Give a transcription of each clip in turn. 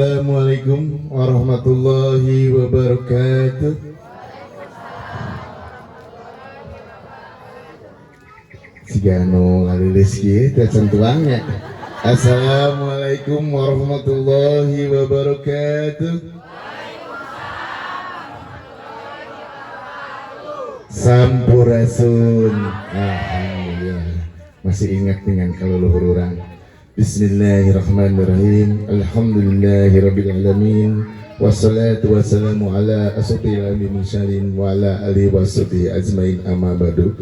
Assalamualaikum warahmatullahi wabarakatuh. Sigano ngalilis kieu teh centuangnya. Assalamualaikum warahmatullahi wabarakatuh. Sampurasun. Alhamdulillah. Masih ingat dengan kaluluhur urang. Bismillahirrahmanirrahim. Alhamdulillahirabbil alamin. Wassalatu wassalamu ala asyrafil mursalin wa ala alihi washabihi ajmain amma ba'du.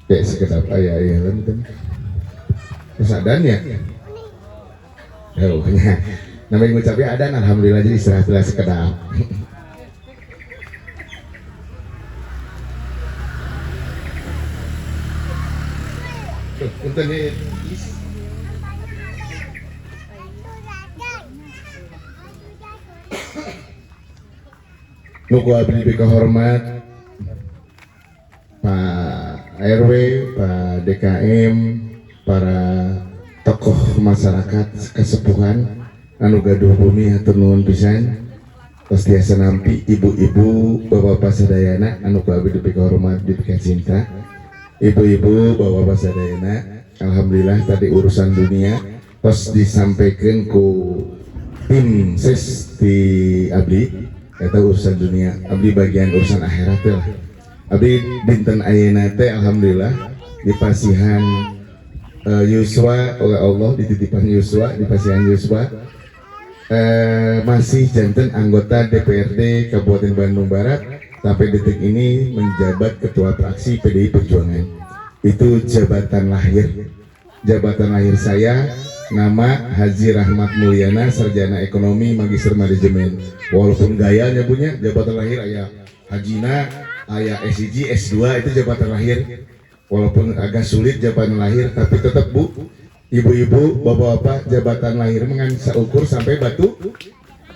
Ya sekedap ayah lanten. Kesadan ya. Oh, namanya ngucapnya adan alhamdulillah jadi istirahatlah sekedap. Punten ya. Nuku abdi bika hormat Pak RW, Pak DKM, para tokoh masyarakat kesepuhan anu gaduh bumi hatur nuhun pisan. Tos tiasa nampi ibu-ibu, bapak-bapak sadayana anu ku abdi bika hormat bika cinta. Ibu-ibu, bapak-bapak sadayana, alhamdulillah tadi urusan dunia tos disampaikan ku tim ses di abdi. Kata urusan dunia, abdi bagian urusan akhirat lah. Abdi dinten ayeuna teh alhamdulillah dipasihan Yuswa oleh Allah, dititipan Yuswa, dipasihan Yuswa masih janten anggota DPRD Kabupaten Bandung Barat, tapi detik ini menjabat ketua fraksi PDI Perjuangan. Itu jabatan lahir saya. Nama Haji Rahmat Mulyana, sarjana ekonomi, magister manajemen. Walaupun gayanya punya jabatan lahir ayah Hajina, ayah S1, S2 itu jabatan lahir. Walaupun agak sulit jabatan lahir, tapi tetap bu, ibu-ibu, bapak-bapak, jabatan lahir mengansa ukur sampai batu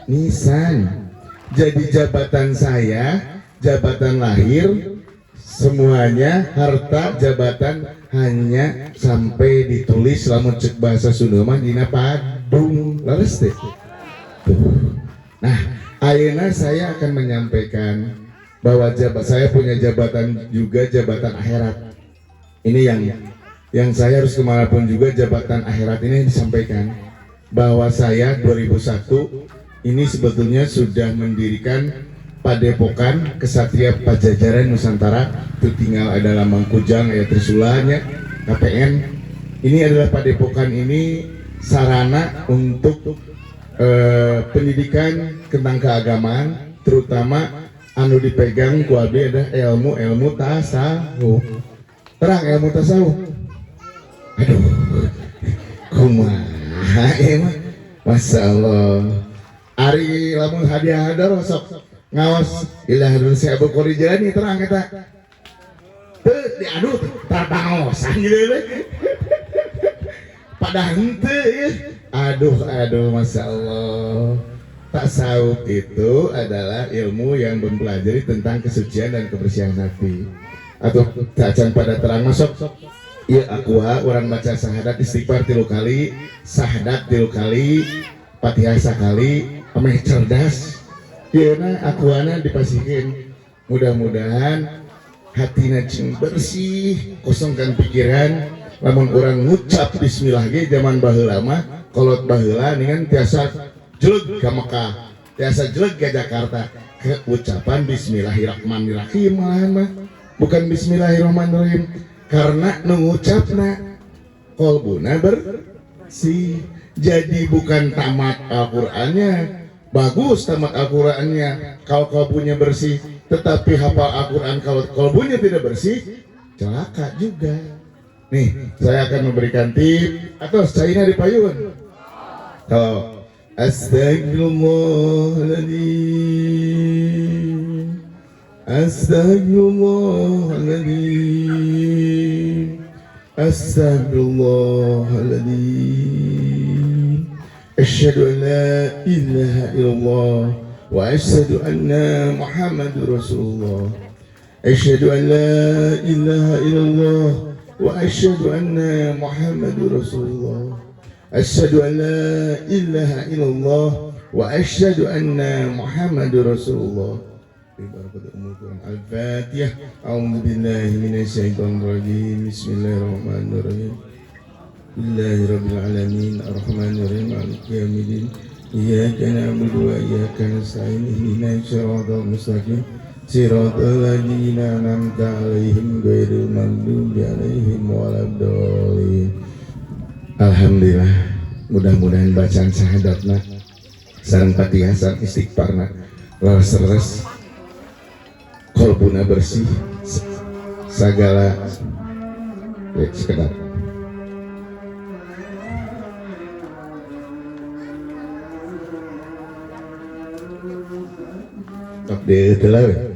nisan. Jadi jabatan saya, jabatan lahir, semuanya harta jabatan hanya sampai ditulis lamun cek bahasa Sunda mah dina padung leres teh. Nah, ayeuna saya akan menyampaikan bahwa saya punya jabatan juga, jabatan akhirat. Ini yang saya harus kemanapun juga jabatan akhirat ini disampaikan bahwa saya 2001 ini sebetulnya sudah mendirikan Padepokan Kesatria Pajajaran Nusantara. Itu tinggal ada lambang kujang, ada trisulanya, KPN. Ini adalah padepokan ini sarana untuk pendidikan tentang keagamaan, terutama anu dipegang ku abdi ada ilmu tasawuf. Terang ilmu tasawuf. Aduh, kumaha emang, masya Allah. Ari lamun hadiah hadar sok ngawas ilah Indonesia Abu Korijani terang kita diadu tarbangosan gitu pada hente ya. Aduh masya Allah. Tasawuf itu adalah ilmu yang mempelajari tentang kesucian dan kebersihan hati. Atau cacan pada terang masuk ya akuha orang baca syahadat istighfar 3 kali, syahadat 3 kali, Fatihah sekali, ameh cerdas. Kena akuana dipasihin, mudah-mudahan hatina cing bersih, kosongkan pikiran. Lamun orang ngucap bismillah ge zaman baheula mah kolot baheula ningan tiasa jeleg ka Mekah, tiasa jeleg ke Jakarta. Ke ucapan bismillahirrahmanirrahim malahan mah bukan bismillahirrahmanirrahim, karena mengucapna kolbuna bersih. Jadi bukan tamat Al-Qur'annya bagus, tamat Al-Qur'annya kalau kalbunya bersih, tetapi hafal Al-Qur'an kalau kalbunya tidak bersih celaka juga. Nih saya akan memberikan tip atau cairnya di payun. Kalau Astagfirullahaladzim, Astagfirullahaladzim, Astagfirullahaladzim. Asyhadu an la ilaha illallah wa asyhadu anna Muhammadur Rasulullah. Asyhadu an la ilaha illallah wa asyhadu anna Muhammadur Rasulullah. asyhadu an la ilaha illallah wa asyhadu anna Muhammadur Rasulullah. Al-Fatihah. A'udzu billahi minasyaitonir rajim. Bismillahirrahmanirrahim. Bismillahirabbil alamin. Arrahmanir rahim. Maliki yaumiddin. Iyyaka na'budu wa iyyaka nasta'in. Ihdinas siratal mustaqim. Siratal ladzina an'amta 'alaihim ghairil maghdubi 'alaihim waladdallin. Alhamdulillah, mudah-mudahan bacaan syahadatna sareng Fatihah sareng istighfarna leres-leres, qalbuna bersih, segala sekedar tak ditelah.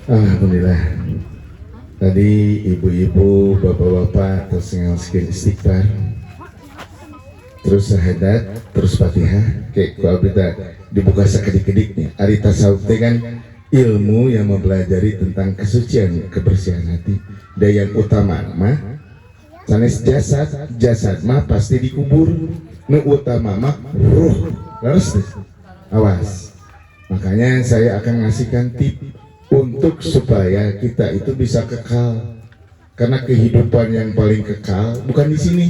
Alhamdulillah. Tadi ibu-ibu, bapak-bapak terus ngasih istighfar, terus syahadat, terus Fatihah. Kayak kalau kita dibuka sekedik-kediknya. Ari tasawuf kan ilmu yang mempelajari tentang kesucian, kebersihan hati. Dan yang utama mah sanes jasad mah pasti dikubur. Nu utama mah ruh. Harus awas. Makanya saya akan ngasihkan tip untuk supaya kita itu bisa kekal karena kehidupan yang paling kekal bukan di sini.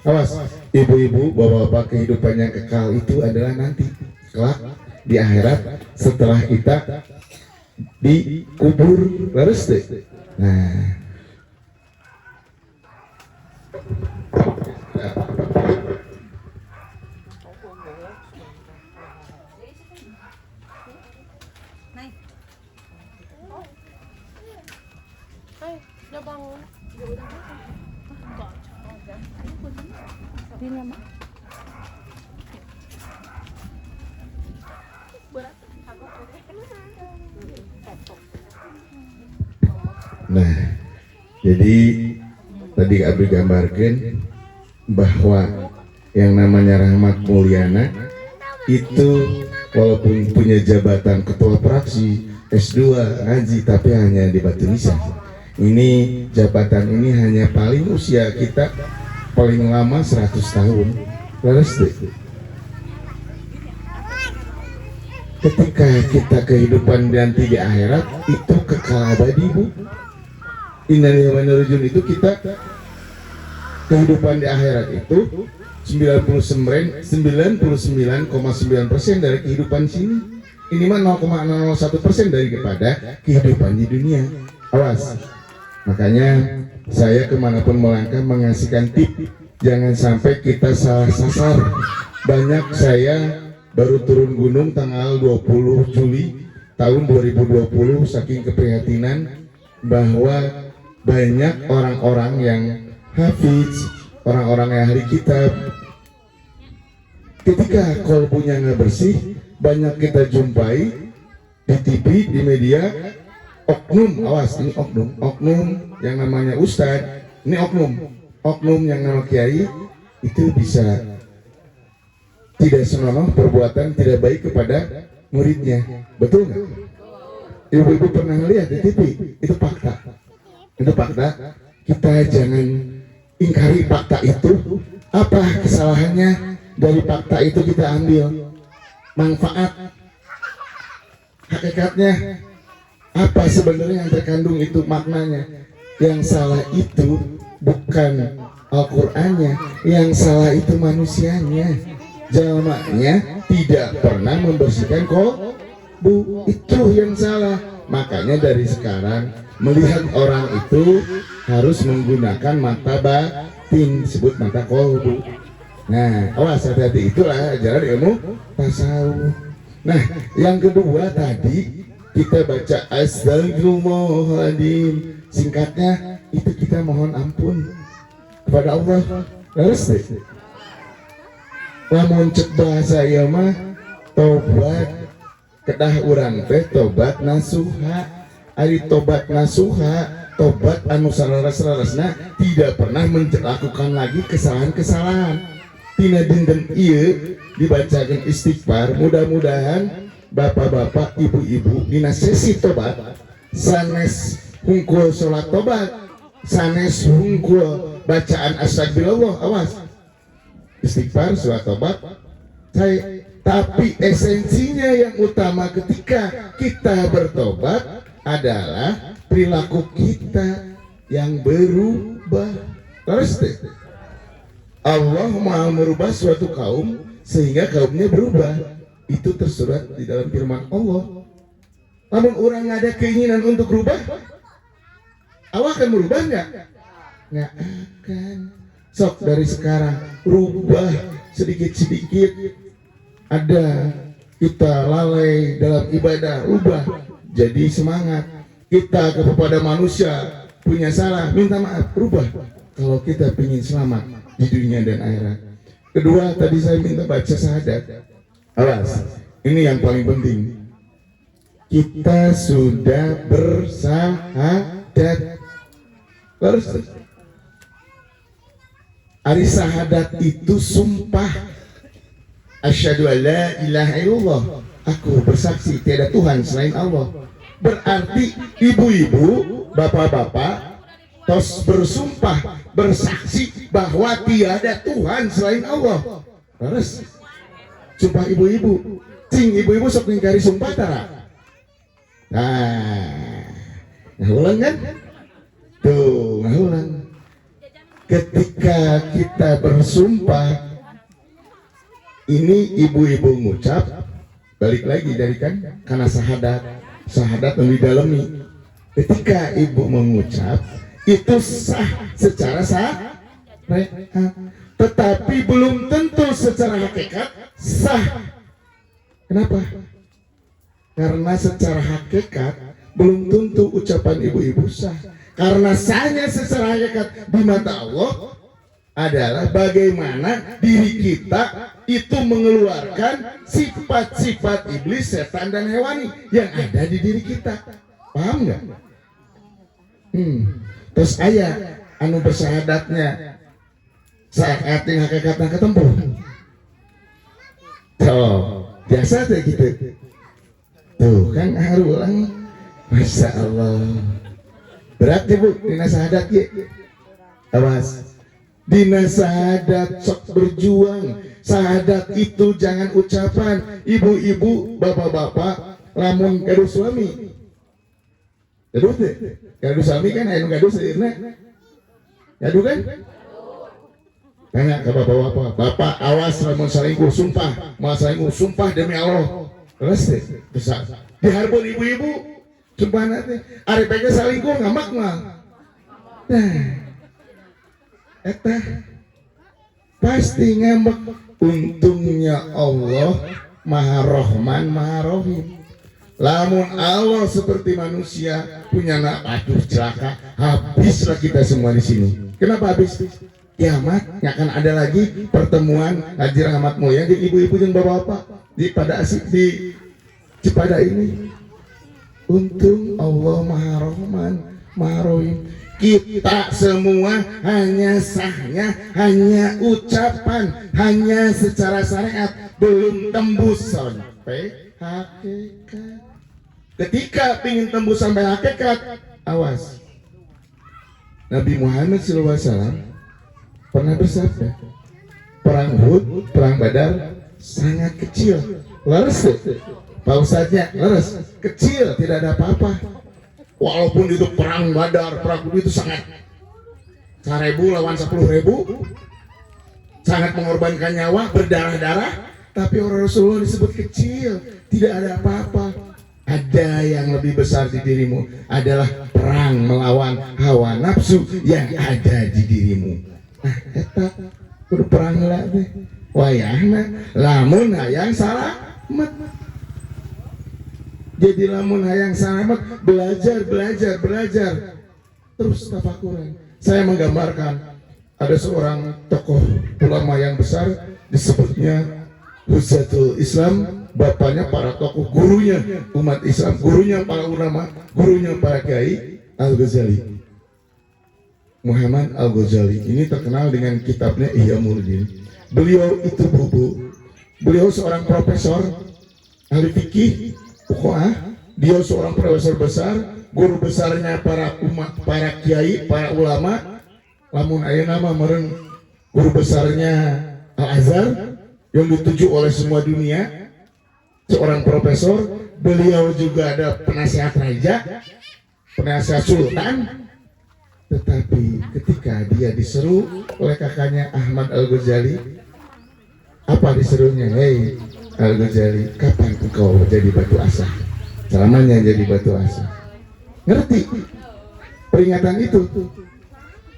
Awas, ibu-ibu, bapak-bapak, kehidupan yang kekal itu adalah nanti kelak di akhirat setelah kita dikubur. Laras deh. Nah, udah bangun. Ya udah enggak aja. Ini mah. Berat. nah, jadi tadi Abdi gambarkan bahwa yang namanya Rahmat Mulyana itu walaupun punya jabatan ketua praksi S2 ngaji tapi hanya di Batu Nisan. Ini jabatan ini hanya paling usia kita paling lama 100 tahun. Laras deh. Ketika kita kehidupan nanti di akhirat itu kekal abadi, Bu. Innalillahi wa inna ilaihi raji'un itu kita kehidupan di akhirat itu 99,9% dari kehidupan sini. Ini mah 0,01% daripada kehidupan di dunia. Awas. Makanya saya kemanapun melangkah mengasihkan tip, jangan sampai kita salah sasar. Banyak saya baru turun gunung tanggal 20 Juli tahun 2020 saking keprihatinan bahwa banyak orang-orang yang hafiz, orang-orang yang ahli kitab, ketika kolbunya nggak bersih, banyak kita jumpai di TV, di media, oknum, awas ini oknum yang namanya ustadz, ini oknum yang nama kiai itu bisa tidak senonoh perbuatan tidak baik kepada muridnya, betul nggak? Ibu-ibu pernah lihat di TV, itu fakta. Kita jangan ingkari fakta itu. Apa kesalahannya dari fakta itu kita ambil manfaat, hakikatnya apa sebenarnya yang terkandung itu maknanya. Yang salah itu bukan Al-Qur'annya, yang salah itu manusianya. Jalmanya tidak pernah membersihkan kolbu, itu yang salah. Makanya dari sekarang melihat orang itu harus menggunakan mata batin, disebut mata kolbu. Nah, awas hati-hati, itulah ajaran ilmu tasawuf. Nah, yang kedua tadi kita baca astagfirullahaladzim, singkatnya itu kita mohon ampun kepada Allah. Laras deh. Lamun cek bahasa ieu mah tobat kedah urang teh tobat nasuha. Ari tobat nasuha, tobat anu sararas-sarasna tidak pernah melakukan lagi kesalahan-kesalahan. Tina dinten ieu dibacakan istighfar, mudah-mudahan bapak-bapak, ibu-ibu dina sesi tobat sanes hungkul sholat tobat, sanes hungkul bacaan astagfirullah, awas istighfar, sholat tobat, tapi esensinya yang utama ketika kita bertobat adalah perilaku kita yang berubah. Terus Allah mau merubah suatu kaum sehingga kaumnya berubah. Itu tersurat di dalam firman Allah. Namun orang ada keinginan untuk berubah, Allah akan merubah nggak? Nggak akan. Sok dari sekarang rubah sedikit-sedikit. Ada kita lalai dalam ibadah, rubah jadi semangat. Kita kepada manusia punya salah, minta maaf, rubah. Kalau kita ingin selamat di dunia dan akhirat. Kedua, tadi saya minta baca syahadat. Awas, ini yang paling penting. Kita sudah bersahadat. Terus ari syahadat itu sumpah. Asyhadu an la ilaha illallah. Aku bersaksi tiada Tuhan selain Allah. Berarti ibu-ibu, bapak-bapak tos bersumpah, bersaksi bahwa tiada Tuhan selain Allah. Terus sumpah ibu-ibu, cing ibu-ibu sok ngingkari sumpah tara. Nah, ulang kan? Tuh, ngulang. Ketika kita bersumpah, ini ibu-ibu ngucap, balik lagi dari kan, karena sahadat yang didalami. Ketika ibu mengucap, itu sah secara sah, tetapi belum tentu secara hakikat sah. Kenapa? Karena secara hakikat belum tentu ucapan ibu-ibu sah. Karena sahnya secara hakikat di mata Allah adalah bagaimana diri kita itu mengeluarkan sifat-sifat iblis, setan, dan hewani yang ada di diri kita. Paham nggak? Terus ayat anu bersahadatnya saat yang hakikatnya ketempuh. Tuh, biasa tuh gitu. Tuh kan harulang, masya Allah. Berat ya bu, dina sahadat ya. Awas, dina sahadat sok berjuang. Sahadat itu jangan ucapan. Ibu-ibu, bapak-bapak, lamun gaduh suami. Gaduh deh, gaduh suami kan anu gaduh seirna. Gaduh kan? Tanya ke bapak-bapak, bapak awas lamun selingkuh, sumpah, mau selingkuh, sumpah demi Allah. Terus deh, diharbun ibu-ibu, sumpah nanti, ari pega selingkuh ngamak mah. Nah, eta pasti ngambek. Untungnya Allah Maha Rahman, Maha Rahim. Lamun Allah seperti manusia punya anak, aduh celaka, habislah kita semua di sini. Kenapa habis? Kiamat nggak akan ada lagi pertemuan ngaji rahmat moyang di ibu-ibu dan bapak-bapak di pada asik di Cipada ini. Untung Allah Maha Rahman, Maha Rahim. Kita semua hanya sahnya, hanya ucapan, hanya secara syariat, belum tembus sampai hakikat. Ketika ingin tembus sampai hakikat, awas. Nabi Muhammad SAW pernah bersabda, perang Uhud, perang Badar sangat kecil, leres, Pak Ustadznya leres, kecil, tidak ada apa-apa. Walaupun itu perang Badar, perang Uhud itu sangat 1.000 lawan 10.000, sangat mengorbankan nyawa, berdarah-darah, tapi orang Rasulullah disebut kecil, tidak ada apa-apa. Ada yang lebih besar di dirimu, adalah perang melawan hawa nafsu yang ada di dirimu. Nah, eta kudu perang heula teh. Wayahna lamun hayang salamet. Jadi lamun hayang salamet, belajar terus tafakuran. Saya menggambarkan ada seorang tokoh ulama yang besar, disebutnya Huzatul Islam, bapaknya para tokoh, gurunya umat Islam, gurunya para ulama, gurunya para kiai, Al-Ghazali. Muhammad Al-Ghazali ini terkenal dengan kitabnya Ihya Ulumuddin. Beliau itu beliau seorang profesor ahli fikih, dia seorang profesor besar, guru besarnya para umat, para kiai, para ulama. Lamun aya nama meureun guru besarnya Al-Azhar yang dituju oleh semua dunia, seorang profesor. Beliau juga ada penasihat raja, penasihat sultan. Tetapi ketika dia diseru oleh kakaknya Ahmad Al-Ghazali, apa diserunya? Hei Al-Ghazali, kapan engkau jadi batu asah? Selamanya jadi batu asah. Ngerti peringatan itu?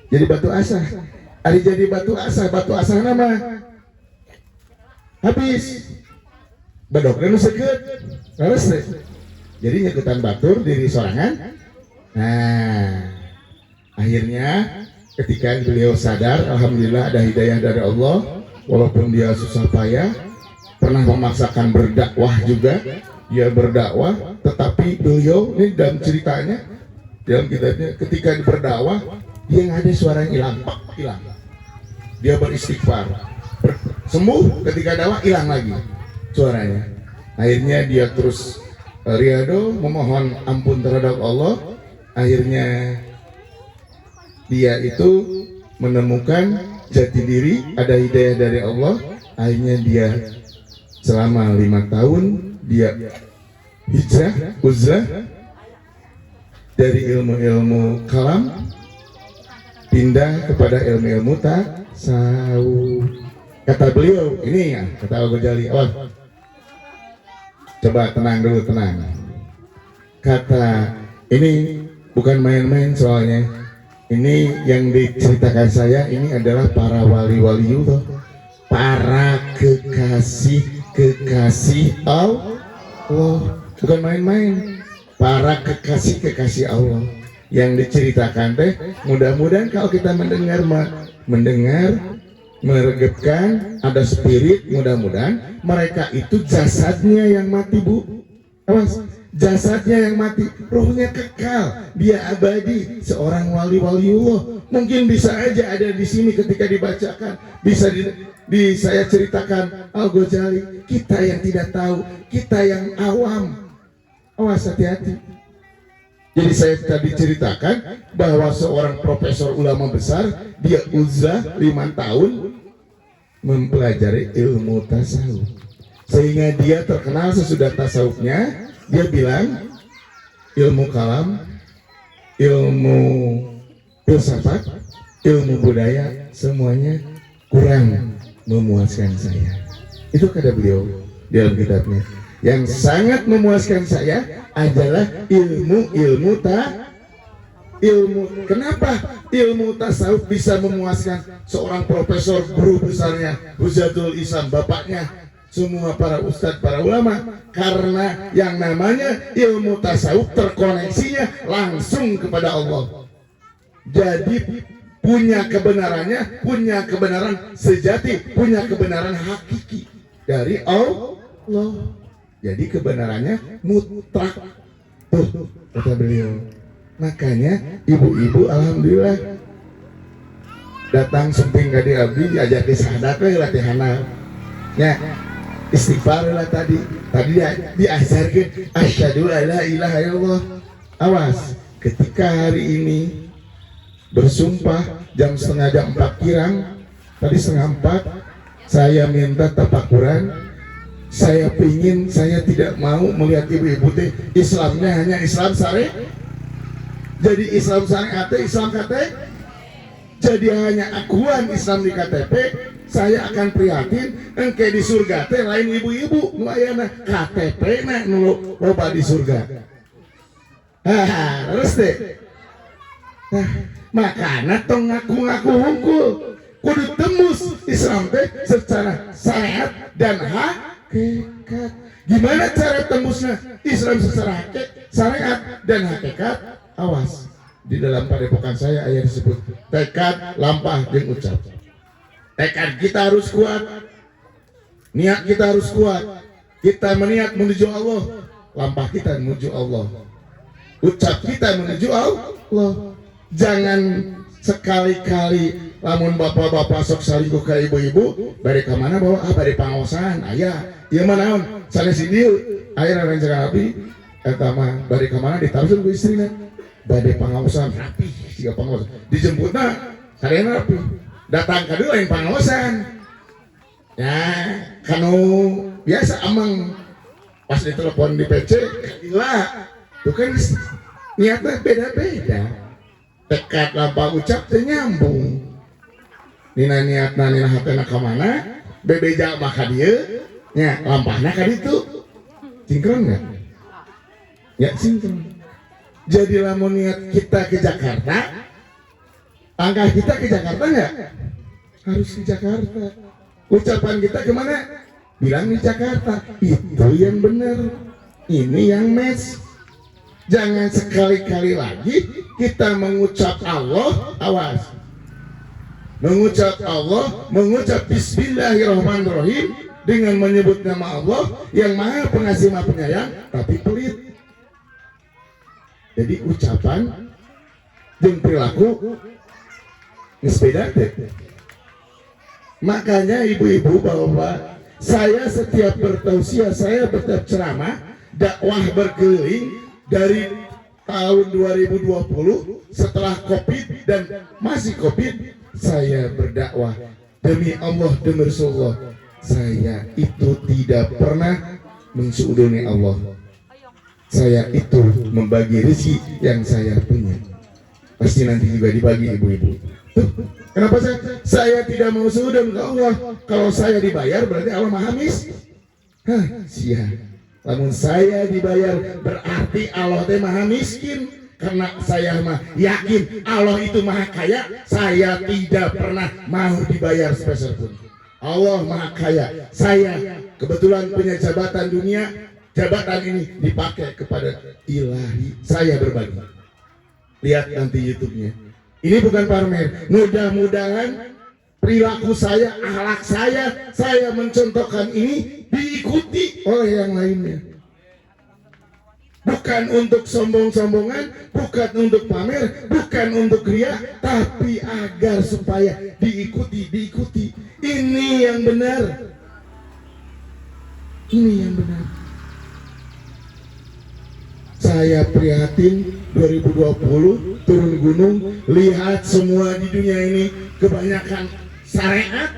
Jadi batu asah. Ari jadi batu asah nama habis. Badokna nu seukeut. Leres teh. Jadi nyeketan batur diri sorangan. Nah, akhirnya ketika beliau sadar, alhamdulillah ada hidayah dari Allah, walaupun dia susah payah, pernah memaksakan berdakwah juga, dia berdakwah, tetapi beliau ini dalam ceritanya, dalam kitabnya, ketika berdakwah, dia nggak ada suara yang hilang, dia beristighfar, sembuh, ketika dakwah hilang lagi suaranya. Akhirnya dia terus riado memohon ampun terhadap Allah. Akhirnya dia itu menemukan jati diri, ada hidayah dari Allah. Akhirnya dia selama 5 tahun dia hijrah, uzlah dari ilmu-ilmu kalam pindah kepada ilmu-ilmu tasawuf. Kata beliau ini ya, kata Al-Ghazali, coba tenang dulu, tenang. Kata ini bukan main-main soalnya. Ini yang diceritakan saya ini adalah para wali-waliullah, para kekasih Allah, bukan main-main. Para kekasih Allah yang diceritakan teh, mudah-mudahan kalau kita mendengar meregepkan, ada spirit, mudah-mudahan mereka itu jasadnya yang mati, Bu. Awas, jasadnya yang mati, ruhnya kekal, dia abadi, seorang wali-waliullah. Mungkin bisa aja ada di sini ketika dibacakan, bisa saya ceritakan Al-Ghazali. Kita yang tidak tahu, kita yang awam. Awas, hati-hati. Jadi saya tadi ceritakan bahwa seorang profesor ulama besar, dia uzlah 5 tahun mempelajari ilmu tasawuf, sehingga dia terkenal sesudah tasawufnya. Dia bilang ilmu kalam, ilmu filsafat, ilmu budaya, semuanya kurang memuaskan saya. Itu kata beliau dalam kitabnya. Yang sangat memuaskan saya adalah ilmu. Kenapa ilmu tasawuf bisa memuaskan seorang profesor, guru besarnya Huzatul Islam, bapaknya semua para ustadz, para ulama? Karena yang namanya ilmu tasawuf terkoneksinya langsung kepada Allah. Jadi punya kebenarannya, punya kebenaran sejati, punya kebenaran hakiki dari Allah. Jadi kebenarannya mutlak. Tuh kata beliau. Makanya ibu-ibu alhamdulillah datang sumping ka di abdi, diajak disahadat we latihanna. Ya, istighfar lah tadi diajarkan asyhadu alla ilaha illallah. Awas, ketika hari ini bersumpah jam 3:30 kirang, tadi 3:30 saya minta tafakuran. Saya tidak mau melihat ibu-ibu teh Islamnya hanya Islam sare. Jadi Islam sare ate Islam kate. Jadi hanya akuan Islam di KTP. Saya akan prihatin engke di surga teh lain ibu-ibu nu aya na KTP na nu loba di surga. Terus teh. Makana tong ngaku-ngaku hungkul. Kudu tembus Islam teh secara syariat dan hakikat. Gimana cara tembusnya Islam secara syariat dan hakikat? Awas, di dalam padepokan saya ayat disebut tekad, lampah, dan ucap. Tekad kita harus kuat, niat kita harus kuat. Kita meniat menuju Allah, lampah kita menuju Allah, ucap kita menuju Allah. Jangan sekali-kali lamun bapak-bapak sok salingkuh ke ibu-ibu, bari ka mana bawa bari pangaosan aya. Ieu mah naon? Sanes dieu aya rancangan api eta mah bari ka mana ditaruhkeun ku istrina. Bade pangaosan rapi, siga pangaosan. Dijemputna sarena rapi. Datang ka deui lain pangaosan. Ya, kanu biasa amang pas ditelepon di PC, gila. Tuh kan niatnya beda-beda. Tekad lampah ucap teh nyambung. Nina niatna nina hatena ka mana? Bebeja mah ka dieu, nya lampahna ka ditu. Sinkron enggak? Ya sinkron. Jadi lamun niat kita ke Jakarta, langkah kita ke Jakarta enggak? Harus ke Jakarta. Ucapan kita kemana? Bilang di Jakarta. Itu yang benar. Ini yang match. Jangan sekali-kali lagi kita mengucap Allah, awas. Mengucap Allah, mengucap Bismillahirrahmanirrahim dengan menyebut nama Allah yang Maha Pengasih Maha Penyayang, tapi pelit. Jadi ucapan dan perilaku geus beda teh. Makanya ibu-ibu, bapak, saya setiap bertausiah, saya setiap ceramah, dakwah berkeliling dari tahun 2020 setelah Covid dan masih Covid, saya berdakwah demi Allah, demi Rasulullah. Saya itu tidak pernah mensuudoni Allah. Saya itu membagi rezeki yang saya punya. Pasti nanti juga dibagi ibu-ibu. Tuh, kenapa saya tidak mau sujud ke Allah? Kalau saya dibayar berarti Allah maha miskin. Hah, sia. Namun saya dibayar berarti Allah teh maha miskin. Karena saya mah yakin Allah itu maha kaya, saya tidak pernah mau dibayar sepeser pun. Allah maha kaya. Saya kebetulan punya jabatan dunia, jabatan ini dipakai kepada ilahi. Saya berbagi. Lihat nanti YouTube-nya. Ini bukan pamer. Mudah-mudahan perilaku saya, akhlak saya mencontohkan ini diikuti oleh yang lainnya. Bukan untuk sombong-sombongan, bukan untuk pamer, bukan untuk ria, tapi agar supaya diikuti. Ini yang benar. Ini yang benar. Saya prihatin 2020 turun gunung, lihat semua di dunia ini kebanyakan syariat.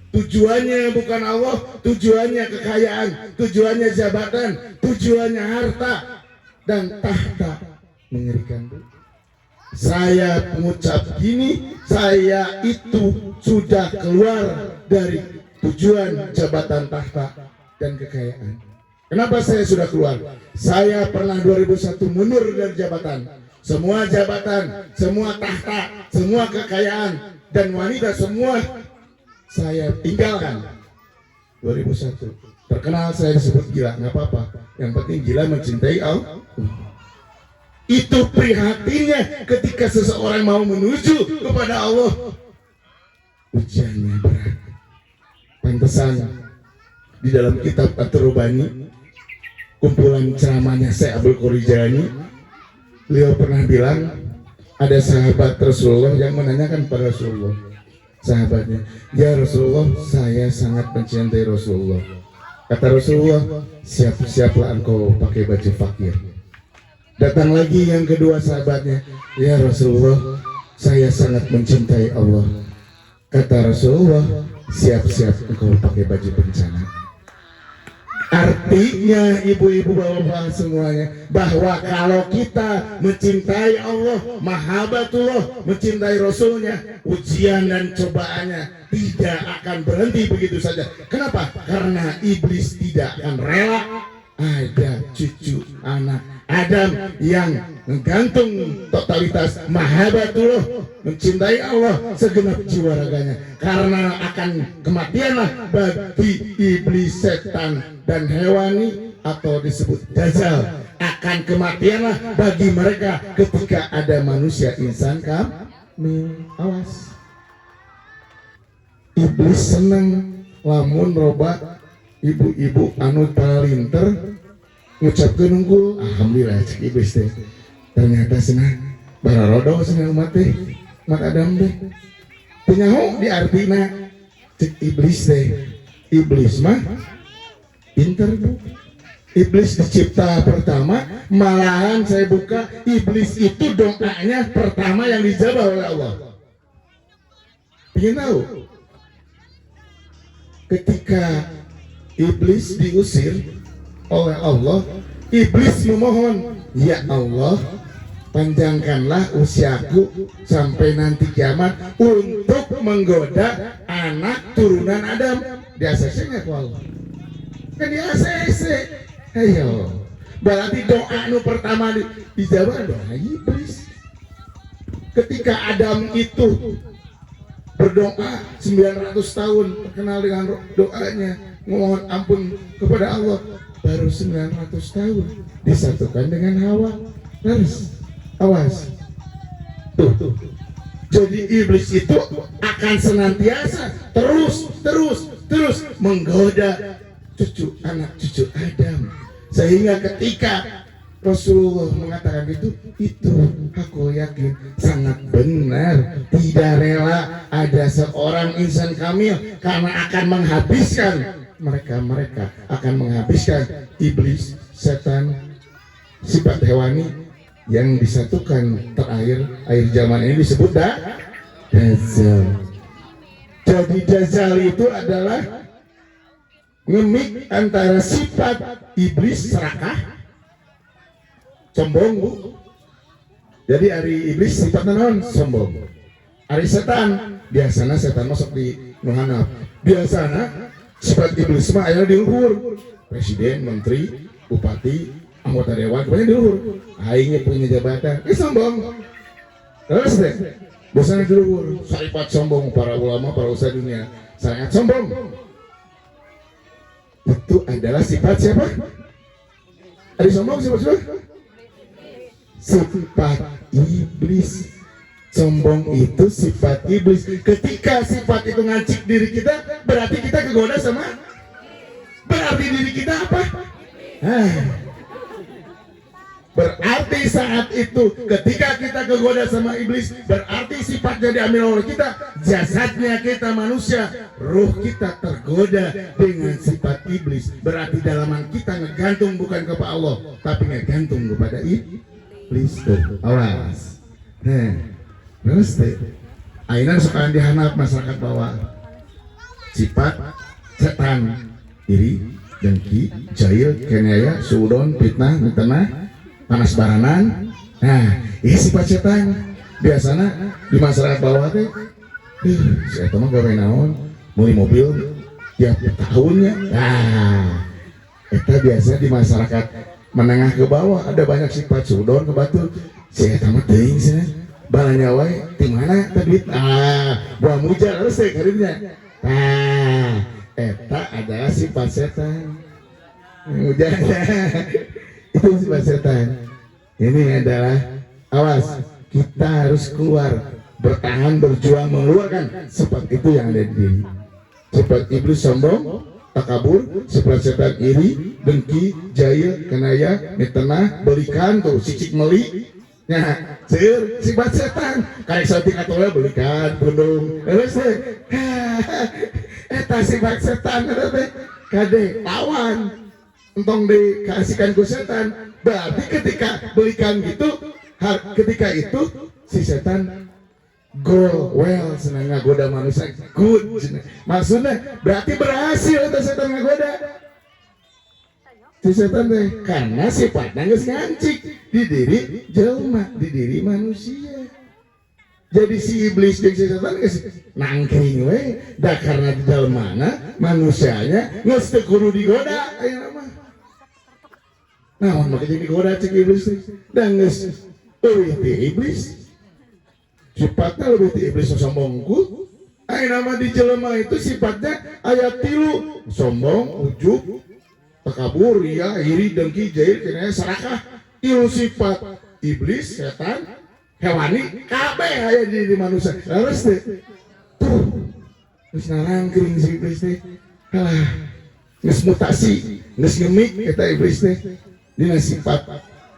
Tujuannya bukan Allah, tujuannya kekayaan, tujuannya jabatan, tujuannya harta dan tahta. Mengerikan. Saya mengucap gini, saya itu sudah keluar dari tujuan jabatan, tahta dan kekayaan. Kenapa saya sudah keluar? Saya pernah 2001 mundur dari jabatan. Semua jabatan, semua tahta, semua kekayaan dan wanita semua saya tinggalkan. 2001 terkenal saya disebut gila, nggak apa-apa, yang penting gila mencintai Allah. Itu prihatinnya ketika seseorang mau menuju kepada Allah, ujiannya berat. Pantesan di dalam kitab At-Turubani, kumpulan ceramahnya Syekh Abdul Qadir Jailani, beliau pernah bilang ada sahabat Rasulullah yang menanyakan pada Rasulullah, sahabatnya, ya Rasulullah, saya sangat mencintai Rasulullah. Kata Rasulullah, siap-siaplah engkau pakai baju fakir. Datang lagi yang kedua sahabatnya, ya Rasulullah, saya sangat mencintai Allah. Kata Rasulullah, siap-siap engkau pakai baju bencana. Artinya ibu-ibu bapak semuanya, bahwa kalau kita mencintai Allah, mahabbatullah, mencintai Rasulnya, ujian dan cobaannya tidak akan berhenti begitu saja. Kenapa? Karena iblis tidak akan rela ada cucu anak Adam yang menggantung totalitas mahabbatullah, mencintai Allah segenap jiwa raganya. Karena akan kematianlah bagi iblis, setan dan hewani atau disebut dajjal. Akan kematianlah bagi mereka ketika ada manusia insan kamil. Awas. Iblis seneng lamun roba ibu-ibu anu palinter ngucapkeun unggul, alhamdulillah cek iblis teh. Ternyata senang bararodo senang umat teh, umat Adam teh. Punyaho di artina cek iblis teh. Iblis mah pinter bu. Iblis dicipta pertama, malahan saya buka, iblis itu doanya pertama yang dijawab oleh Allah. Ingin tahu? Ketika iblis diusir oleh Allah, iblis memohon, ya Allah, panjangkanlah usiaku sampai nanti kiamat untuk menggoda anak turunan Adam. Di ACC nggak ku Allah? Kan di ACC. Ayo, berarti doa nu pertama dijawab doa iblis. Ketika Adam itu berdoa 900 tahun, terkenal dengan doanya, memohon ampun kepada Allah, baru 900 tahun disatukan dengan Hawa. Terus awas tuh. Jadi iblis itu akan senantiasa terus menggoda anak cucu Adam, sehingga ketika Rasulullah mengatakan itu aku yakin sangat benar, tidak rela ada seorang insan kamil, karena akan menghabiskan mereka akan menghabiskan iblis, setan, sifat hewani yang disatukan terakhir akhir zaman ini disebut Dajjal. Jadi Dajjal itu adalah ngemik antara sifat iblis serakah, sombong bu. Jadi hari iblis sifat naon? Sombong. Ari setan biasana setan masuk di nuhanap. Biasana sifat iblis mah aya di luhur. Presiden, menteri, bupati, anggota dewan, pokoknya di luhur. Aingnya punya jabatan, sombong. Terus deh, biasanya di luhur. Sifat sombong para ulama, para ustaz dunia sangat sombong. Itu adalah sifat siapa? Ada sombong siapa? Sifat iblis. Sombong itu sifat iblis. Ketika sifat itu ngancik diri kita, berarti kita kegoda sama. Berarti diri kita apa? Berarti saat itu ketika kita kegoda sama iblis, berarti sifatnya diambil oleh kita. Jasadnya kita manusia, ruh kita tergoda dengan sifat iblis. Berarti dalaman kita ngegantung bukan kepada Allah, tapi ngegantung kepada iblis. Awas. Terus deh, ayeuna sekarang dihanap masyarakat bawah sifat setan, iri, dengki, jahil, kenaya, suudon, fitnah, mitnah, panas baranan. Nah, ini sifat setan. Biasanya di masyarakat bawah teh, si eta mah gawe naon, meuli mobil tiap tahunnya. Nah, eta biasa di masyarakat menengah ke bawah ada banyak sifat suudon ke batu. Si eta mah teuing cenah. Balanya wae di mana tadi buah mujar harus deh karirnya. Eta adalah sifat setan. Mujar itu sifat setan. Ini adalah awas, kita harus keluar, bertahan, berjuang, mengeluarkan sifat itu yang ada di diri. Sifat iblis sombong, takabur, sifat setan iri, dengki, jahil, kenaya, mitnah, belikan tuh cicik meli. Ya, sifat setan kayak sapi katola belikan gunung terus deh eta sifat setan teh kade lawan entong dikasihkan ku setan. Berarti ketika belikan gitu ketika itu si setan go well senang ngagoda manusia good maksudnya berarti berhasil eta setan ngagoda si setan teh karena sifatnya geus ngancik di diri jelma, di diri manusia. Jadi si iblis jeung si setan geus nangkring we da karena di jelmana manusianya geus teu kudu digoda ayeuna mah. Naon make jadi digoda cek iblis teh? Da geus eueuh ti iblis. Sifatnya lebih ti iblis sombongku. Ayeuna mah di jelema itu sifatnya aya 3, sombong, ujub, takabur, ya, iri, dengki, jahil, kenanya, serakah. Itu sifat iblis, setan, hewani, kabeh aya di diri manusia. Harus deh. Tuh. Terus narangkring si iblis teh. Halah. Geus mutasi, geus ngemik eta iblis teh. Dina sifat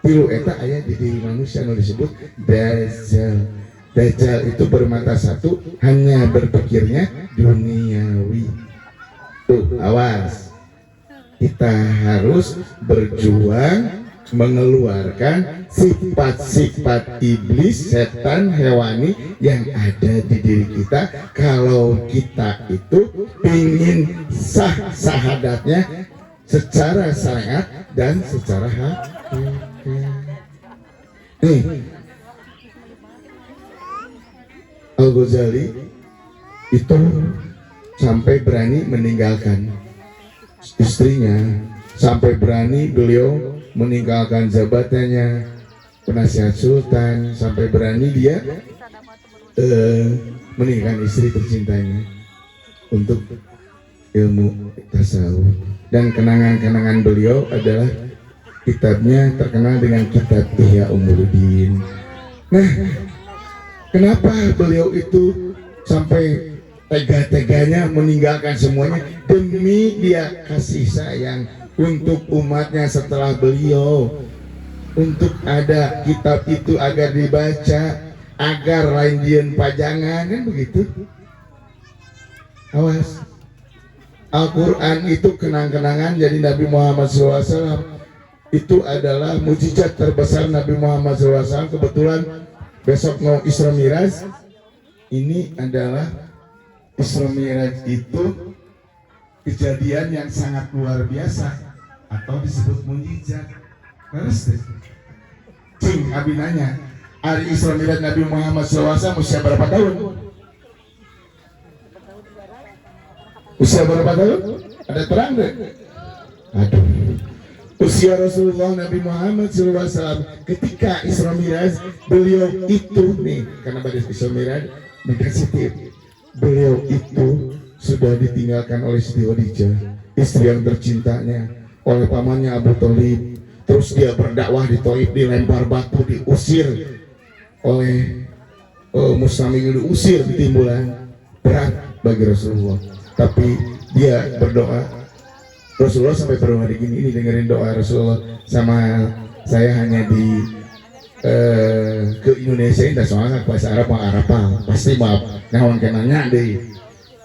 3 eta aya di diri manusia nu disebut Dajjal. Dajjal itu bermata satu, hanya berpikirnya duniawi. Tuh, awas. Kita harus berjuang mengeluarkan sifat-sifat iblis, setan, hewani yang ada di diri kita. Kalau kita itu ingin sah sahadatnya secara syariat dan secara hakikat. Nih, Al-Ghazali itu sampai berani meninggalkan istrinya, sampai berani beliau meninggalkan jabatannya penasihat sultan, sampai berani dia meninggalkan istri tercintanya untuk ilmu tasawuf. Dan kenangan-kenangan beliau adalah kitabnya terkenal dengan kitab Ihya Ulumuddin. Nah, kenapa beliau itu sampai tega-teganya meninggalkan semuanya demi dia kasih sayang untuk umatnya setelah beliau, untuk ada kitab itu agar dibaca, agar lain dieun pajangan, kan begitu. Awas, Al-Quran itu kenang-kenangan jadi Nabi Muhammad SAW. Itu adalah mukjizat terbesar Nabi Muhammad SAW. Kebetulan besok mau Isra Miraj. Ini adalah Isra Miraj itu kejadian yang sangat luar biasa atau disebut mukjizat. Terus cing abi nanya, hari Isra Miraj Nabi Muhammad SAW usia berapa tahun? Usia berapa tahun? Ada terang deh. Aduh. Usia Rasulullah Nabi Muhammad SAW ketika Isra Miraj, beliau itu nih, karena pada Isra Miraj dikasih tip, beliau itu sudah ditinggalkan oleh Siti Khadijah, istri yang tercintanya, oleh pamannya Abu Thalib. Terus dia berdakwah di Thaif, dilempar batu, diusir oleh Muslimin, diusir di timbulan, berat bagi Rasulullah. Tapi dia berdoa. Rasulullah sampai berdoa begini, ini dengerin doa Rasulullah sama saya hanya di ke Indonesia ini, soalnya bahasa Arab pasti maaf ngawan kenanya deh.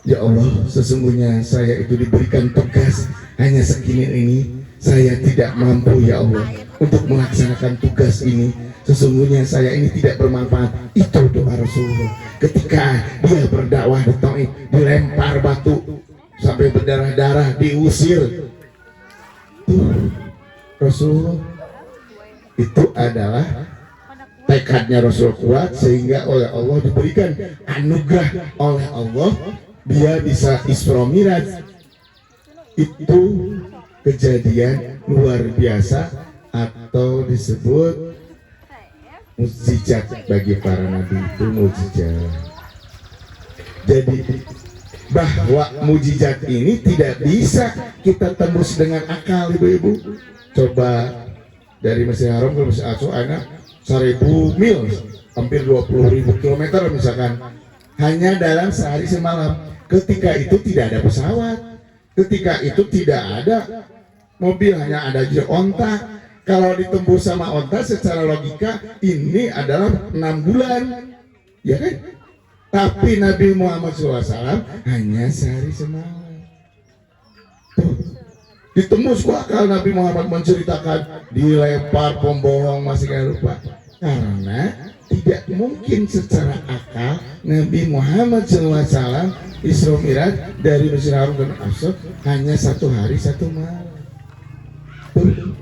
Ya Allah, sesungguhnya saya itu diberikan tugas hanya segini ini, saya tidak mampu ya Allah untuk melaksanakan tugas ini. Sesungguhnya saya ini tidak bermanfaat. Itu doa Rasulullah ketika dia berdakwah di Thaif, dilempar batu sampai berdarah-darah, diusir. Rasulullah itu adalah tekadnya Rasul kuat, sehingga oleh Allah diberikan anugerah oleh Allah, dia bisa Isra Miraj. Itu kejadian luar biasa atau disebut mukjizat bagi para nabi. Itu mukjizat. Jadi bahwa mukjizat ini tidak bisa kita tembus dengan akal, ibu-ibu. Coba dari Masjid Haram ke Masjid Aqsa anak 1000 mil, hampir 20.000 kilometer misalkan, hanya dalam sehari semalam. Ketika itu tidak ada pesawat, ketika itu tidak ada mobil, hanya ada aja onta. Kalau ditembus sama onta secara logika ini adalah 6 bulan, ya kan? Tapi Nabi Muhammad SAW hanya sehari semalam. Tuh, ditembus ku akal. Nabi Muhammad menceritakan dilempar pembohong masih gak lupa. Karena tidak mungkin secara akal Nabi Muhammad SAW Isra Miraj dari Masjid Haram ke Aqsa hanya 1 hari 1 malam. Tuh.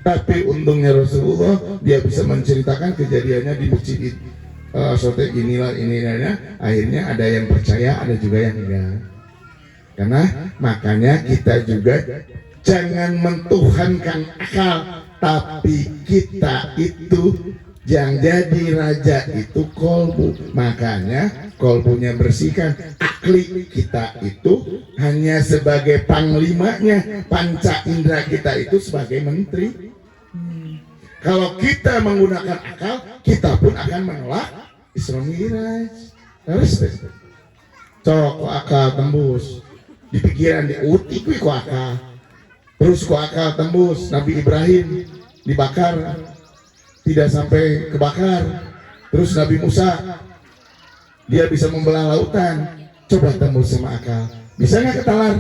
Tapi untungnya Rasulullah dia bisa menceritakan kejadiannya di masjid itu. Soalnya inilah. Akhirnya ada yang percaya, ada juga yang enggak. Karena makanya kita juga jangan mentuhankan akal, tapi kita itu yang jadi raja itu kolbu. Makanya kolbunya bersihkan. Akli kita itu hanya sebagai panglimanya, panca indera kita itu sebagai menteri. Kalau kita menggunakan akal, kita pun akan menolak Isra Miraj. Harus deh. Cok akal tembus di pikiran, diutik ku akal. Terus ku akal tembus Nabi Ibrahim dibakar, tidak sampai kebakar. Terus Nabi Musa dia bisa membelah lautan. Coba tembus sama akal, bisa nggak ketalar?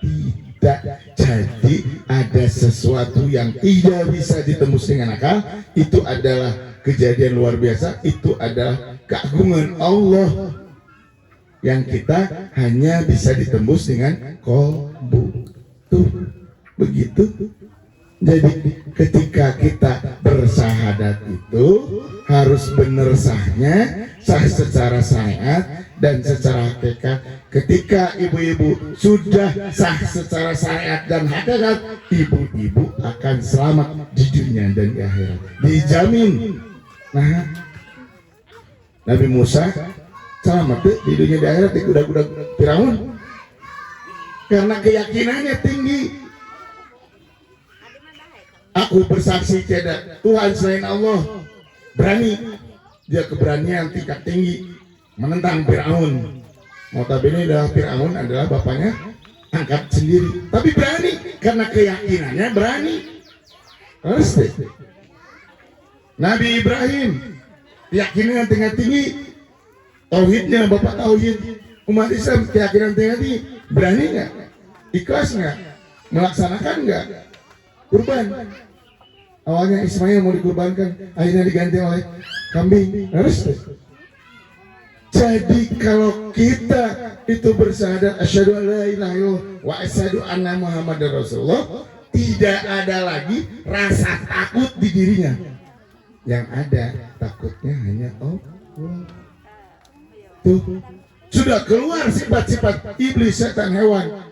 Tidak. Jadi ada sesuatu yang tidak bisa ditembus dengan akal. Itu adalah kejadian luar biasa. Itu adalah keagungan Allah yang kita hanya bisa ditembus dengan kolbu. Tuh begitu. Jadi ketika kita bersahadat itu harus benar sahnya, sah secara syariat dan secara hakikat. Ketika ibu-ibu sudah sah secara syariat dan hakikat, ibu-ibu akan selamat di dunia dan di akhirat, dijamin. Nah, Nabi Musa selamat di dunia di akhirat, di kuda-kuda Firaun, karena keyakinannya tinggi. Aku bersaksi tiada Tuhan selain Allah. Berani, dia keberanian tingkat tinggi menentang Firaun. Notabene adalah Firaun adalah bapaknya angkat sendiri, tapi berani karena keyakinannya berani. Harus deh. Nabi Ibrahim keyakinan tingkat tinggi, tauhidnya bapak tauhid, umat Islam keyakinan tingkat tinggi, berani nggak? Ikhlas nggak? Melaksanakan nggak? Kurban. Awalnya Ismail mau dikurbankan, akhirnya diganti oleh kambing. Harus. Jadi kalau kita itu bersyahadat asyhadu an la ilaha illallah wa asyhadu anna muhammadar rasulullah, tidak ada lagi rasa takut di dirinya. Yang ada takutnya hanya Allah. Tuh Sudah keluar sifat-sifat iblis, setan, hewan.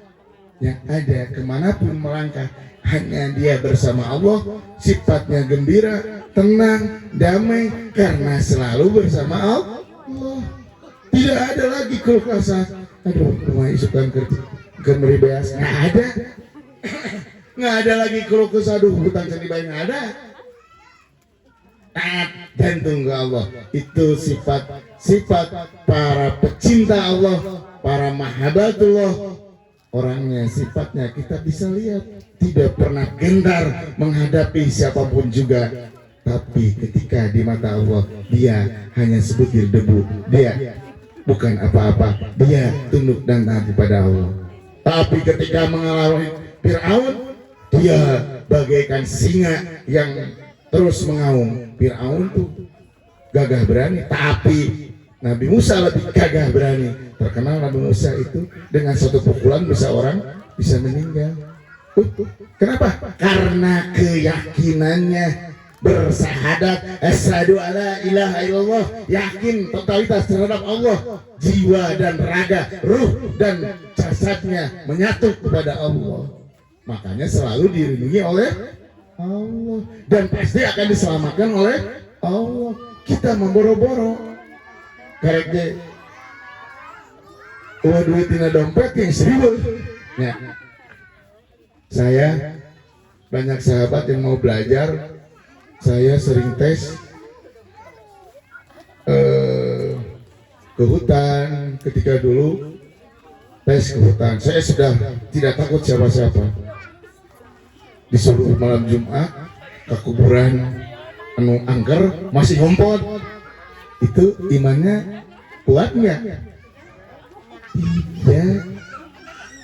Yang ada kemanapun melangkah hanya dia bersama Allah, sifatnya gembira, tenang, damai karena selalu bersama Allah. Tidak ada lagi keluh kesah. Aduh, rumah isukan kerja gemeri beas, nggak ada. Nggak ada lagi keluh kesah. Aduh, hutang sedih bayi, nggak ada. Taat gantung ke Allah. Itu sifat para pecinta Allah, para mahabbatullah. Orangnya, sifatnya kita bisa lihat tidak pernah gentar menghadapi siapapun juga. Tapi ketika di mata Allah, dia hanya sebutir debu. Dia bukan apa-apa. Dia tunduk dan taat kepada Allah. Tapi ketika mengalami Fir'aun, dia bagaikan singa yang terus mengaum. Fir'aun tuh gagah berani, tapi Nabi Musa lebih gagah berani. Terkenal Nabi Musa itu dengan satu pukulan orang bisa meninggal. Kenapa? Karena keyakinannya bersahadat asyhadu alla ilaha illallah, yakin totalitas terhadap Allah, jiwa dan raga, ruh dan jasadnya menyatu kepada Allah. Makanya selalu dilindungi oleh Allah dan pasti akan diselamatkan oleh Allah. Kita memboro-boro karek duit tina dompet yang 1000 ya. Saya banyak sahabat yang mau belajar, saya sering tes ke hutan. Ketika dulu tes ke hutan, saya sudah tidak takut siapa-siapa. Disuruh malam Jumat ke kuburan anu angker masih ngompot, itu imannya kuat nggak? Iya.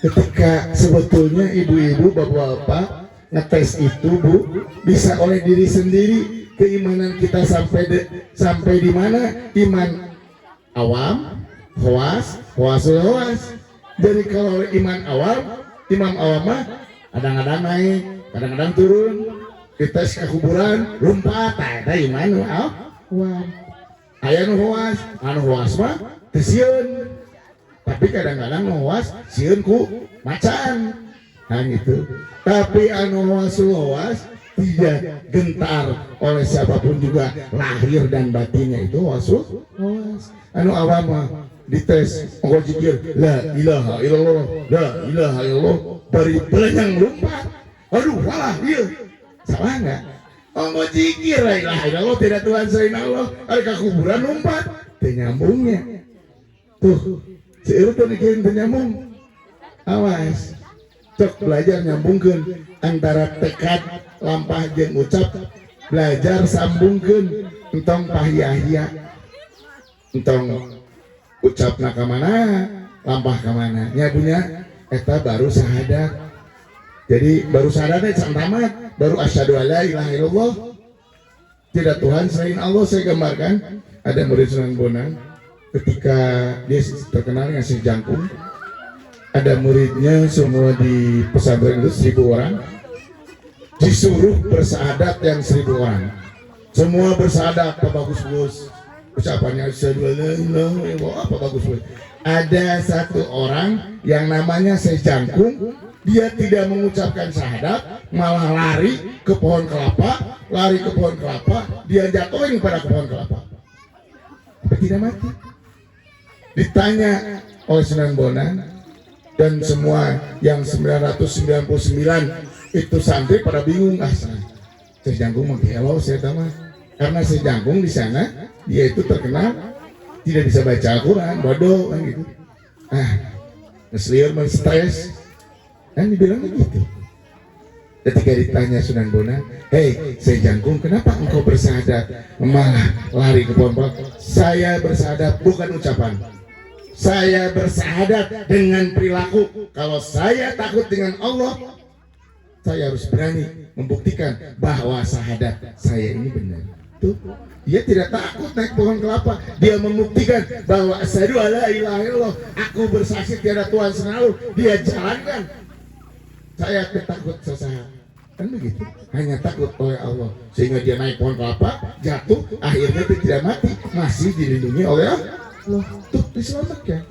Ketika sebetulnya ibu-ibu, bapak-bapak ngetes itu, Bu, bisa oleh diri sendiri. Keimanan kita sampai di mana? Iman awam, hoas. Jadi kalau iman awam, imam awam mah kadang-kadang naik, kadang-kadang turun. Dites ke kuburan, lompat, ada iman awam. Aya nu hoas mah teu sieun. Tapi kadang-kadang hoas sieun ku macan. Nah gitu. Tapi anu hoas tidak gentar oleh siapapun juga, lahir dan batinnya itu hoas. Anu awam mah dites engko zikir la ilaha illallah, la ilaha illallah, bari belenyang lompat. Aduh, salah ieu. Salah enggak? Engko zikir la ilaha illallah, tidak Tuhan selain Allah, ari ka kuburan lompat, teu nyambungnya. Tuh, seueur teh dikirim teu nyambung. Awas. Cok belajar nyambungkeun antara tekad lampah jeung ucap, belajar sambungkeun entong pahiyah-hiyah, entong ucapna ka mana, lampah ka mana. Nya punya eta baru syahadat. Jadi baru syahadatnya can tamat, baru asyhadu alla ilaha illallah, tidak Tuhan selain Allah. Saya gambarkan ada murid Sunan Bonang ketika dia terkenal dengan si jangkung. Ada muridnya semua di pesantren itu 1000 orang, disuruh bersahadat yang 1000 orang, semua bersahadat. Apa bagus ucapannya asyhadu alla ilaha illallah, apa bagus. Ada satu orang yang namanya Syekh Jangkung, dia tidak mengucapkan syahadat, malah lari ke pohon kelapa, dia jatuhin pada pohon kelapa, tapi tidak mati. Ditanya oleh Sunan Bonang dan semua yang 999 itu santri pada bingung. Syekh Jangkung mengkelo saya tahu, karena Syekh Jangkung di sana dia itu terkenal tidak bisa baca Al-Quran, bodoh kan gitu. Ngesliur, stres kan dibilangnya gitu. Ketika ditanya Sunan Bonang, hei Syekh Jangkung, kenapa engkau bersahadat malah lari ke pohon? Saya bersahadat bukan ucapan, saya bersahadat dengan perilaku. Kalau saya takut dengan Allah, saya harus berani membuktikan bahwa syahadat saya ini benar. Tuh, dia tidak takut naik pohon kelapa, dia membuktikan bahwa asyhadu alla ilaha illallah, aku bersaksi tiada Tuhan selain Allah. Dia jalankan. Saya takut sesaat, kan begitu. Hanya takut oleh Allah, sehingga dia naik pohon kelapa, jatuh, akhirnya tidak mati, masih dilindungi oleh Allah. loh tuh diselamatkan.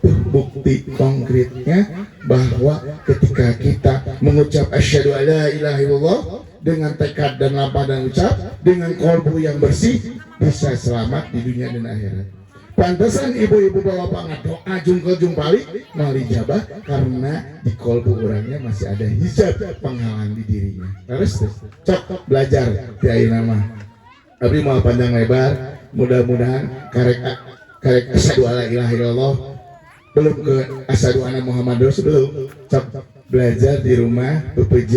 Tuh bukti konkretnya bahwa ketika kita mengucap asyhadu alla ilaha illallah dengan tekad dan lapang dan ucap dengan kolbu yang bersih bisa selamat di dunia dan akhirat. Pantesan ibu-ibu bapak doa jungkel balik mali jabah karena di kolbu orangnya masih ada hijab penghalang di dirinya. Terus cok belajar tiai nama. Abdi mau panjang lebar, mudah-mudahan karek asyhadu alla ilaha illallah belum ke asyhadu anna Muhammad Rasulullah. Cok belajar di rumah BPJ,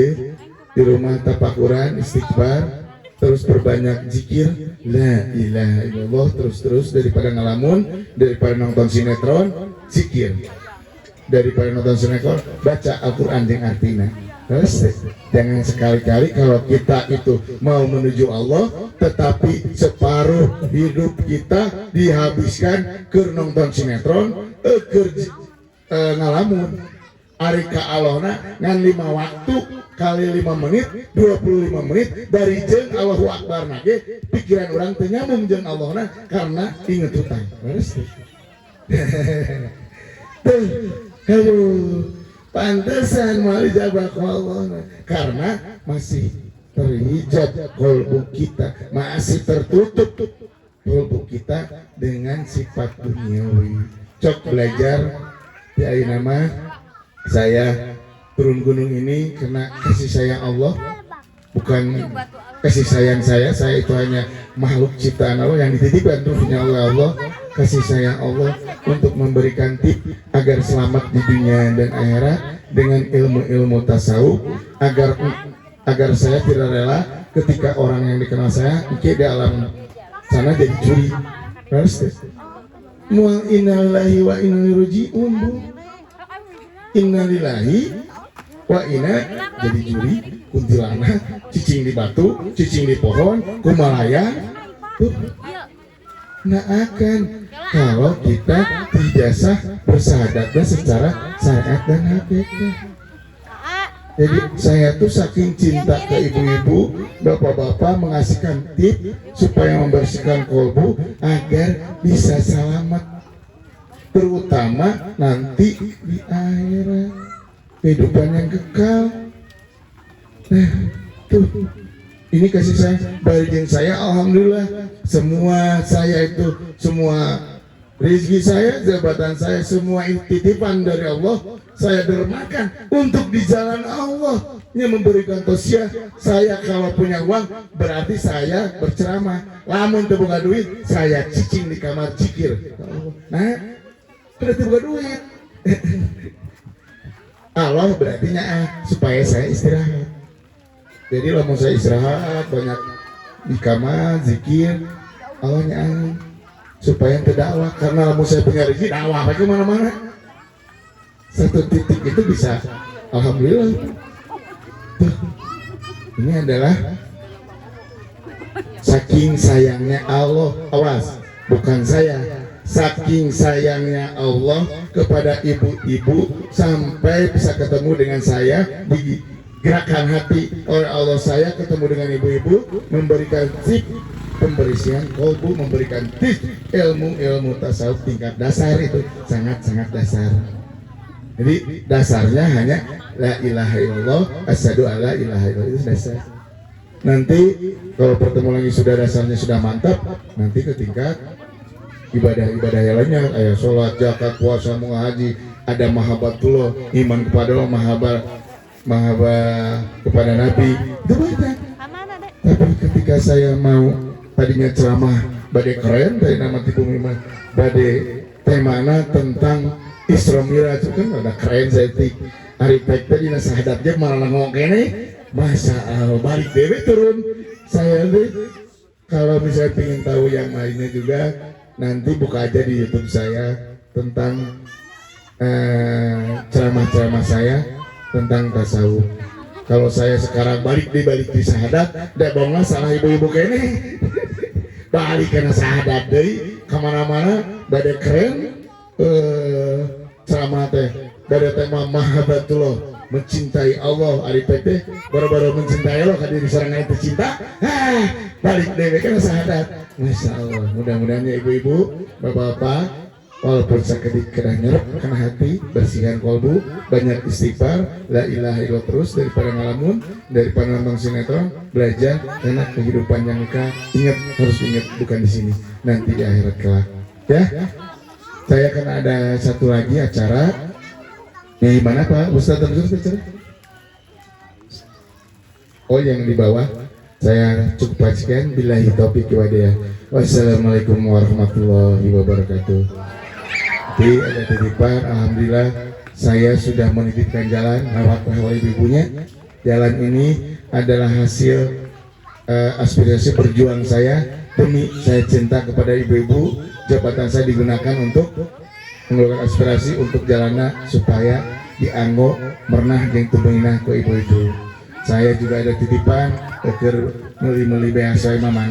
di rumah tapakuran istighfar. Terus perbanyak zikir la ilaha illallah terus daripada ngelamun, daripada nonton sinetron zikir, daripada nonton sinetron baca Al-Quran dengan artinya. Terus jangan sekali-kali kalau kita itu mau menuju Allah tetapi separuh hidup kita dihabiskan ke nonton sinetron, ngalamun. Arika Allahna ngan 5 waktu kali 5 menit 25 menit dari jeung Allahu Akbar nage pikiran orang teu nyambung jeung Allahna karena inget hutang. Beres tuh. Aduh, pantesan mau dijabah ku Allah karena masih terhijab kolbu kita, masih tertutup kolbu kita dengan sifat duniawi. Cok belajar di nama saya turun gunung ini karena kasih sayang Allah, bukan kasih sayang saya itu hanya makhluk ciptaan Allah yang dititipkan ruhnya oleh Allah. Kasih sayang Allah untuk memberikan tip agar selamat di dunia dan akhirat dengan ilmu-ilmu tasawuf, agar saya tidak rela ketika orang yang dikenal saya di alam sana jadi curi. Terus mual innalillahi wa inna ilaihi raji'un. Innalillahi wa inna jadi juri kuntilanak cicing di batu cicing di pohon kumalaya nah akan kalau kita tidak sah bersahadatnya secara syariat dan hakikat. Jadi saya tuh saking cinta ke ibu-ibu bapak-bapak mengasihkan tip supaya membersihkan kolbu agar bisa selamat terutama nanti di akhirat kehidupan yang kekal. Nah tuh ini kasih saya bagian saya alhamdulillah semua saya itu semua rezeki saya jabatan saya semua titipan dari Allah saya dermakan untuk di jalan Allah yang memberikan tausiah. Saya kalau punya uang berarti saya berceramah, lamun teu boga duit saya cicing di kamar zikir. Nah berarti bukan duit. Allah berarti supaya saya istirahat. Jadi kalau mau saya istirahat banyak di kamar zikir Allah supaya terdakwah karena mau saya punya rezeki dakwah ke mana-mana. Satu titik itu bisa alhamdulillah. Tuh, ini adalah saking sayangnya Allah. Awas, bukan saya. Saking sayangnya Allah kepada ibu-ibu sampai bisa ketemu dengan saya digerakkan hati oleh Allah saya ketemu dengan ibu-ibu memberikan tip pembersihan kolbu, memberikan tip ilmu tasawuf tingkat dasar itu sangat-sangat dasar. Jadi dasarnya hanya la ilaha illallah asyhadu alla ilaha illallah itu dasar. Nanti kalau pertemuan lagi sudah dasarnya sudah mantap nanti ke tingkat ibadah-ibadah yang lainnya kayak sholat, zakat, puasa, haji, ada mahabbatullah, iman kepada Allah, mahabbah kepada Nabi, itu banyak. Tapi ketika saya mau tadinya ceramah badai keren dari nama tipu miman, badai temana tentang Isra Miraj itu kan ada keren saya tik. Arifek tadi nasahadatnya malah ngomong kene, masa balik dewe turun. Saya kalau misalnya ingin tahu yang lainnya juga nanti buka aja di YouTube saya tentang ceramah-ceramah saya tentang tasawuf. Kalau saya sekarang balik di sahadat, dak bonglah salah ibu-ibu kene. Balik karena sahadat deui kemana-mana, badai keren ceramah teh, badai tema mahabbatullah, mencintai Allah. Ari teh baru-baru mencintai Allah kadiri sareng itu cinta. Balik dewe kana sahadat. Masya Allah, mudah-mudahan ya ibu-ibu, bapak-bapak, walaupun sakit kena nyerap kena hati, bersihkan kolbu, banyak istighfar, la ilaha illallah terus daripada ngalamun, daripada nonton sinetron, belajar enak kehidupan yang nikah. Ingat, harus ingat bukan di sini, nanti di akhirat kelak. Ya, saya akan ada satu lagi acara. Di mana Pak Ustadz terus bicara? Oh, yang di bawah. Saya cukup pastikan billahi taufiq walhidayah. Wassalamualaikum warahmatullahi wabarakatuh. Jadi ada titipan, alhamdulillah saya sudah menitipkan jalan lewat ibu-ibunya. Jalan ini adalah hasil aspirasi perjuangan saya. Demi saya cinta kepada ibu-ibu, jabatan saya digunakan untuk mengeluarkan aspirasi untuk jalannya supaya dianggo mernah jeung tubeunah ku ibu-ibu. Saya juga ada titipan, meli-meli beas saya mama.